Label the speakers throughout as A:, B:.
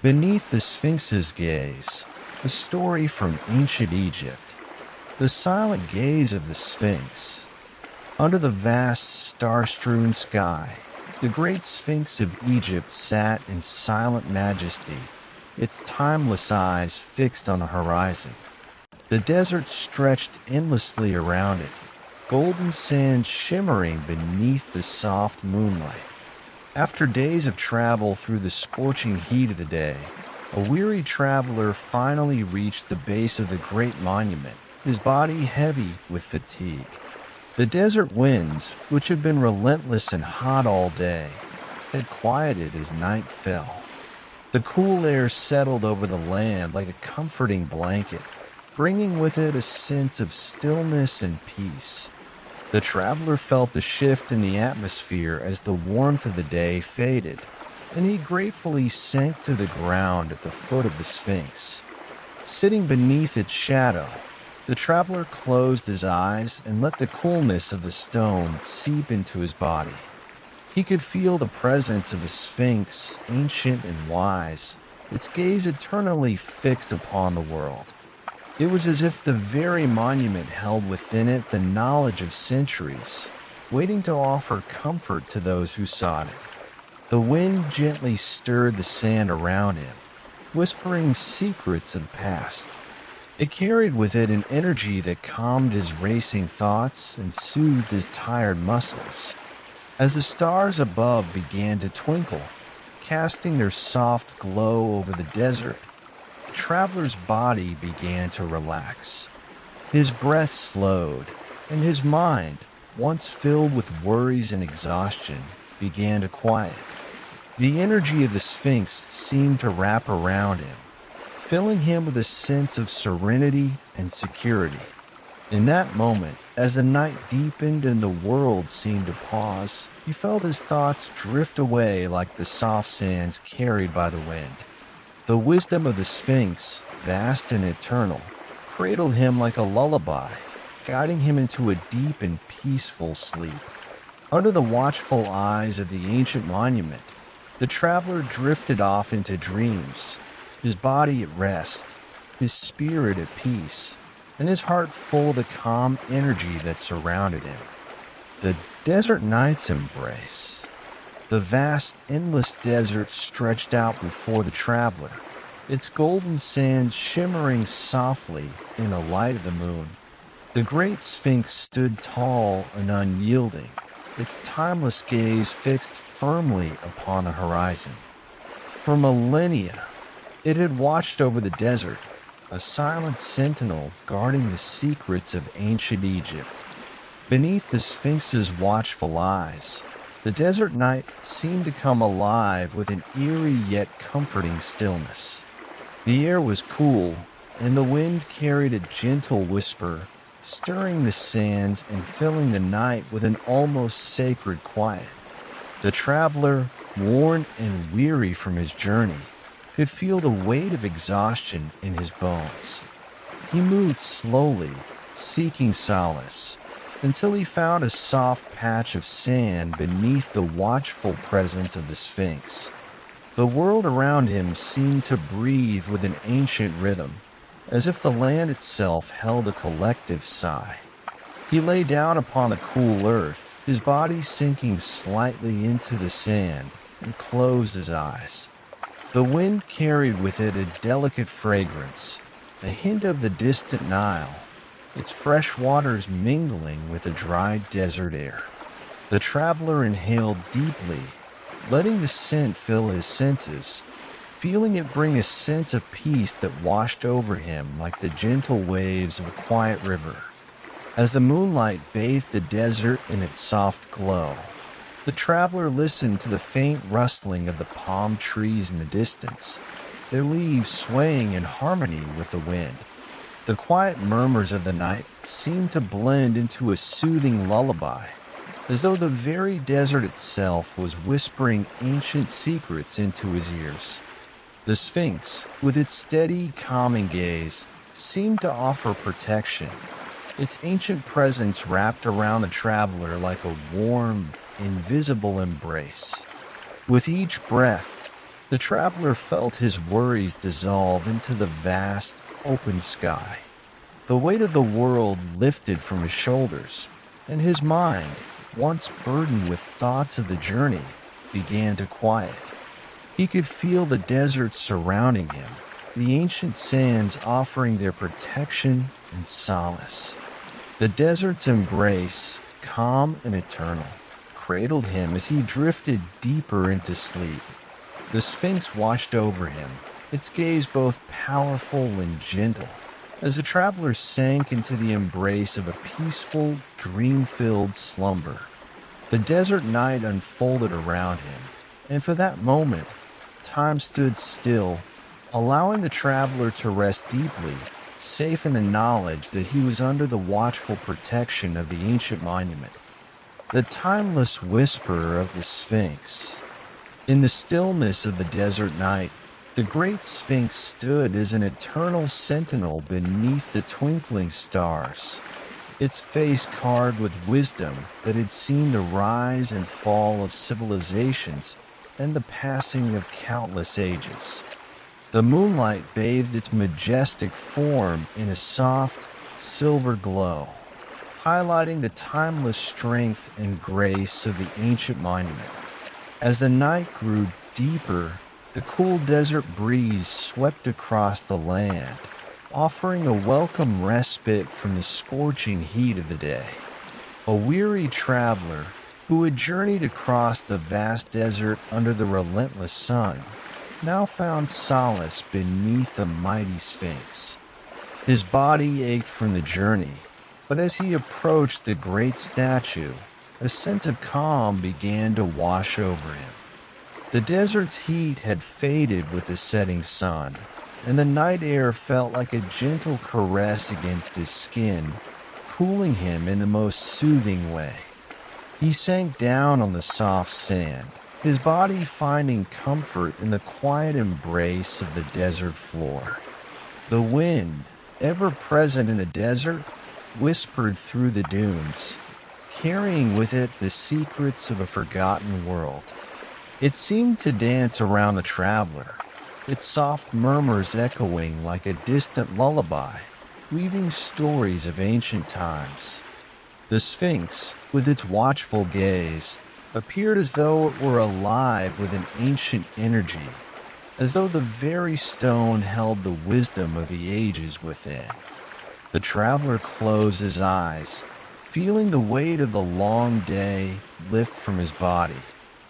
A: Beneath the Sphinx's gaze, a story from ancient Egypt. The silent gaze of the Sphinx. Under the vast, star-strewn sky, the Great Sphinx of Egypt sat in silent majesty, its timeless eyes fixed on the horizon. The desert stretched endlessly around it, golden sand shimmering beneath the soft moonlight. After days of travel through the scorching heat of the day, a weary traveler finally reached the base of the great monument, his body heavy with fatigue. The desert winds, which had been relentless and hot all day, had quieted as night fell. The cool air settled over the land like a comforting blanket, bringing with it a sense of stillness and peace. The traveler felt the shift in the atmosphere as the warmth of the day faded, and he gratefully sank to the ground at the foot of the Sphinx. Sitting beneath its shadow, the traveler closed his eyes and let the coolness of the stone seep into his body. He could feel the presence of the Sphinx, ancient and wise, its gaze eternally fixed upon the world. It was as if the very monument held within it the knowledge of centuries, waiting to offer comfort to those who sought it. The wind gently stirred the sand around him, whispering secrets of the past. It carried with it an energy that calmed his racing thoughts and soothed his tired muscles. As the stars above began to twinkle, casting their soft glow over the desert, the traveler's body began to relax. His breath slowed, and his mind, once filled with worries and exhaustion, began to quiet. The energy of the Sphinx seemed to wrap around him, filling him with a sense of serenity and security. In that moment, as the night deepened and the world seemed to pause, he felt his thoughts drift away like the soft sands carried by the wind. The wisdom of the Sphinx, vast and eternal, cradled him like a lullaby, guiding him into a deep and peaceful sleep. Under the watchful eyes of the ancient monument, the traveler drifted off into dreams, his body at rest, his spirit at peace, and his heart full of the calm energy that surrounded him. The desert night's embrace. The vast, endless desert stretched out before the traveler, its golden sands shimmering softly in the light of the moon. The Great Sphinx stood tall and unyielding, its timeless gaze fixed firmly upon the horizon. For millennia, it had watched over the desert, a silent sentinel guarding the secrets of ancient Egypt. Beneath the Sphinx's watchful eyes, the desert night seemed to come alive with an eerie yet comforting stillness. The air was cool, and the wind carried a gentle whisper, stirring the sands and filling the night with an almost sacred quiet. The traveler, worn and weary from his journey, could feel the weight of exhaustion in his bones. He moved slowly, seeking solace, until he found a soft patch of sand beneath the watchful presence of the Sphinx. The world around him seemed to breathe with an ancient rhythm, as if the land itself held a collective sigh. He lay down upon the cool earth, his body sinking slightly into the sand, and closed his eyes. The wind carried with it a delicate fragrance, a hint of the distant Nile, its fresh waters mingling with the dry desert air. The traveler inhaled deeply, letting the scent fill his senses, feeling it bring a sense of peace that washed over him like the gentle waves of a quiet river. As the moonlight bathed the desert in its soft glow, the traveler listened to the faint rustling of the palm trees in the distance, their leaves swaying in harmony with the wind. The quiet murmurs of the night seemed to blend into a soothing lullaby, as though the very desert itself was whispering ancient secrets into his ears. The Sphinx, with its steady, calming gaze, seemed to offer protection, its ancient presence wrapped around the traveler like a warm, invisible embrace. With each breath, The traveler felt his worries dissolve into the vast, open sky. The weight of the world lifted from his shoulders, and his mind, once burdened with thoughts of the journey, began to quiet. He could feel the desert surrounding him, the ancient sands offering their protection and solace. The desert's embrace, calm and eternal, cradled him as he drifted deeper into sleep. The Sphinx watched over him, its gaze both powerful and gentle, as the traveler sank into the embrace of a peaceful, dream-filled slumber. The desert night unfolded around him, and for that moment, time stood still, allowing the traveler to rest deeply, safe in the knowledge that he was under the watchful protection of the ancient monument. The timeless whisper of the Sphinx. In the stillness of the desert night, the Great Sphinx stood as an eternal sentinel beneath the twinkling stars, its face carved with wisdom that had seen the rise and fall of civilizations and the passing of countless ages. The moonlight bathed its majestic form in a soft, silver glow, highlighting the timeless strength and grace of the ancient monument. As the night grew deeper, the cool desert breeze swept across the land, offering a welcome respite from the scorching heat of the day. A weary traveler who had journeyed across the vast desert under the relentless sun now found solace beneath the mighty Sphinx. His body ached from the journey, but as he approached the great statue, a sense of calm began to wash over him. The desert's heat had faded with the setting sun, and the night air felt like a gentle caress against his skin, cooling him in the most soothing way. He sank down on the soft sand, his body finding comfort in the quiet embrace of the desert floor. The wind, ever present in the desert, whispered through the dunes, carrying with it the secrets of a forgotten world. It seemed to dance around the traveler, its soft murmurs echoing like a distant lullaby, weaving stories of ancient times. The Sphinx, with its watchful gaze, appeared as though it were alive with an ancient energy, as though the very stone held the wisdom of the ages within. The traveler closed his eyes, feeling the weight of the long day lift from his body,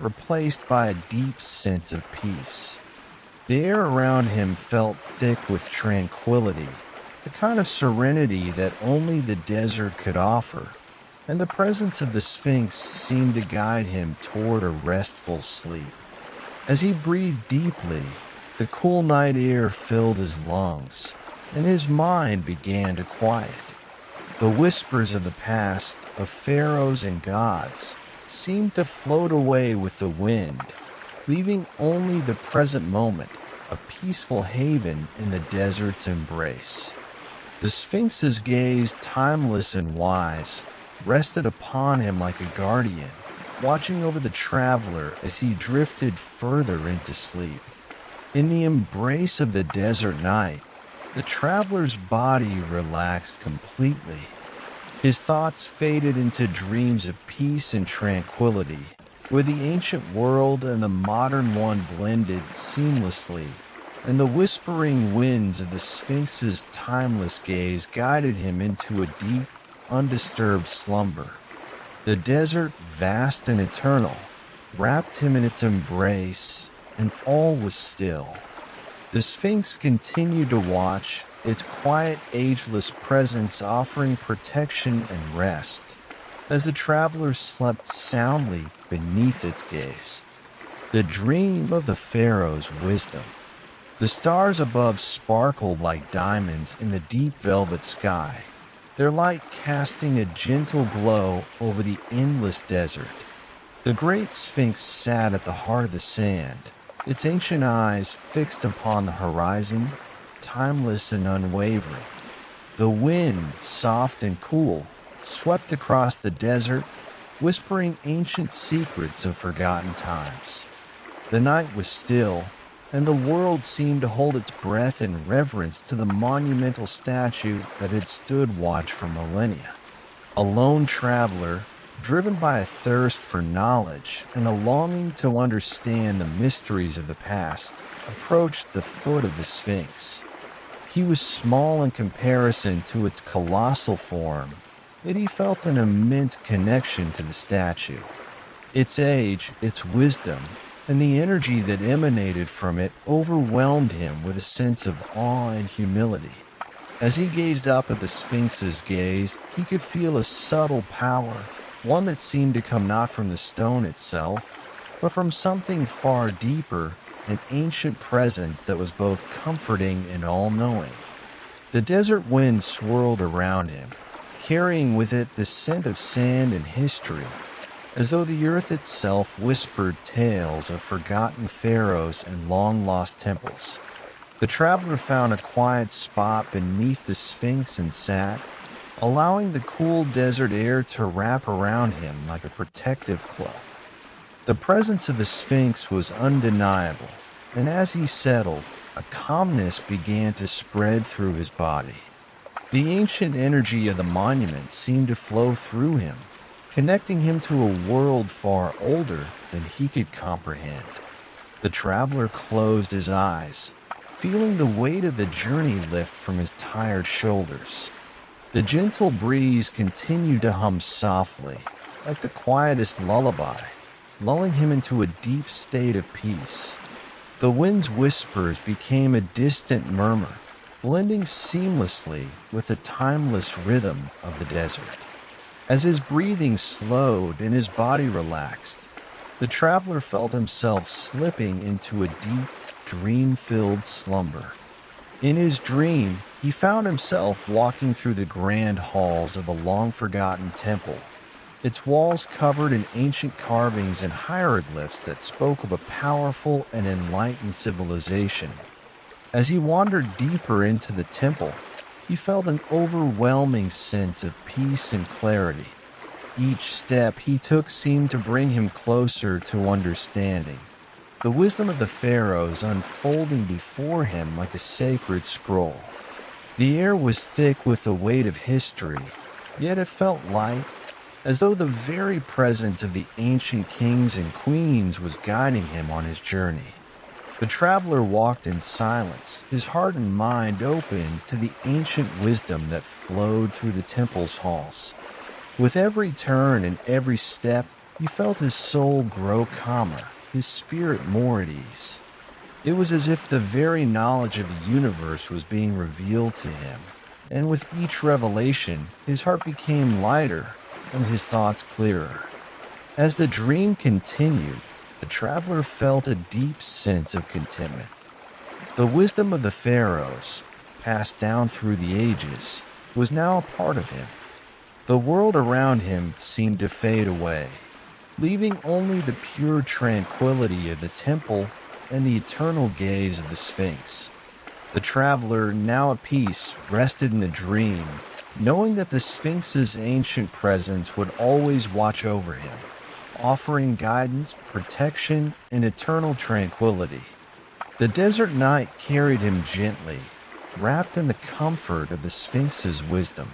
A: replaced by a deep sense of peace. The air around him felt thick with tranquility, the kind of serenity that only the desert could offer, and the presence of the Sphinx seemed to guide him toward a restful sleep. As he breathed deeply, the cool night air filled his lungs, and his mind began to quiet. The whispers of the past, of pharaohs and gods, seemed to float away with the wind, leaving only the present moment, a peaceful haven in the desert's embrace. The Sphinx's gaze, timeless and wise, rested upon him like a guardian, watching over the traveler as he drifted further into sleep. In the embrace of the desert night, the traveler's body relaxed completely. His thoughts faded into dreams of peace and tranquility, where the ancient world and the modern one blended seamlessly, and the whispering winds of the Sphinx's timeless gaze guided him into a deep, undisturbed slumber. The desert, vast and eternal, wrapped him in its embrace, and all was still. The Sphinx continued to watch, its quiet, ageless presence offering protection and rest, as the traveler slept soundly beneath its gaze. The dream of the pharaoh's wisdom. The stars above sparkled like diamonds in the deep velvet sky, their light casting a gentle glow over the endless desert. The Great Sphinx sat at the heart of the sand, its ancient eyes fixed upon the horizon, timeless and unwavering. The wind, soft and cool, swept across the desert, whispering ancient secrets of forgotten times. The night was still, and the world seemed to hold its breath in reverence to the monumental statue that had stood watch for millennia. A lone traveler, driven by a thirst for knowledge and a longing to understand the mysteries of the past, approached the foot of the Sphinx. He was small in comparison to its colossal form, yet he felt an immense connection to the statue. Its age, its wisdom, and the energy that emanated from it overwhelmed him with a sense of awe and humility. As he gazed up at the Sphinx's gaze, he could feel a subtle power, one that seemed to come not from the stone itself, but from something far deeper, an ancient presence that was both comforting and all-knowing. The desert wind swirled around him, carrying with it the scent of sand and history, as though the earth itself whispered tales of forgotten pharaohs and long-lost temples. The traveler found a quiet spot beneath the Sphinx and sat, allowing the cool desert air to wrap around him like a protective cloak. The presence of the Sphinx was undeniable, and as he settled, a calmness began to spread through his body. The ancient energy of the monument seemed to flow through him, connecting him to a world far older than he could comprehend. The traveler closed his eyes, feeling the weight of the journey lift from his tired shoulders. The gentle breeze continued to hum softly, like the quietest lullaby, lulling him into a deep state of peace. The wind's whispers became a distant murmur, blending seamlessly with the timeless rhythm of the desert. As his breathing slowed and his body relaxed, the traveler felt himself slipping into a deep, dream-filled slumber. In his dream, he found himself walking through the grand halls of a long-forgotten temple, its walls covered in ancient carvings and hieroglyphs that spoke of a powerful and enlightened civilization. As he wandered deeper into the temple, he felt an overwhelming sense of peace and clarity. Each step he took seemed to bring him closer to understanding, the wisdom of the pharaohs unfolding before him like a sacred scroll. The air was thick with the weight of history, yet it felt light, as though the very presence of the ancient kings and queens was guiding him on his journey. The traveler walked in silence, his heart and mind open to the ancient wisdom that flowed through the temple's halls. With every turn and every step, he felt his soul grow calmer, his spirit more at ease. It was as if the very knowledge of the universe was being revealed to him, and with each revelation, his heart became lighter and his thoughts clearer. As the dream continued, the traveler felt a deep sense of contentment. The wisdom of the pharaohs, passed down through the ages, was now a part of him. The world around him seemed to fade away, leaving only the pure tranquility of the temple and the eternal gaze of the Sphinx. The traveler, now at peace, rested in a dream, knowing that the Sphinx's ancient presence would always watch over him, offering guidance, protection, and eternal tranquility. The desert night carried him gently, wrapped in the comfort of the Sphinx's wisdom.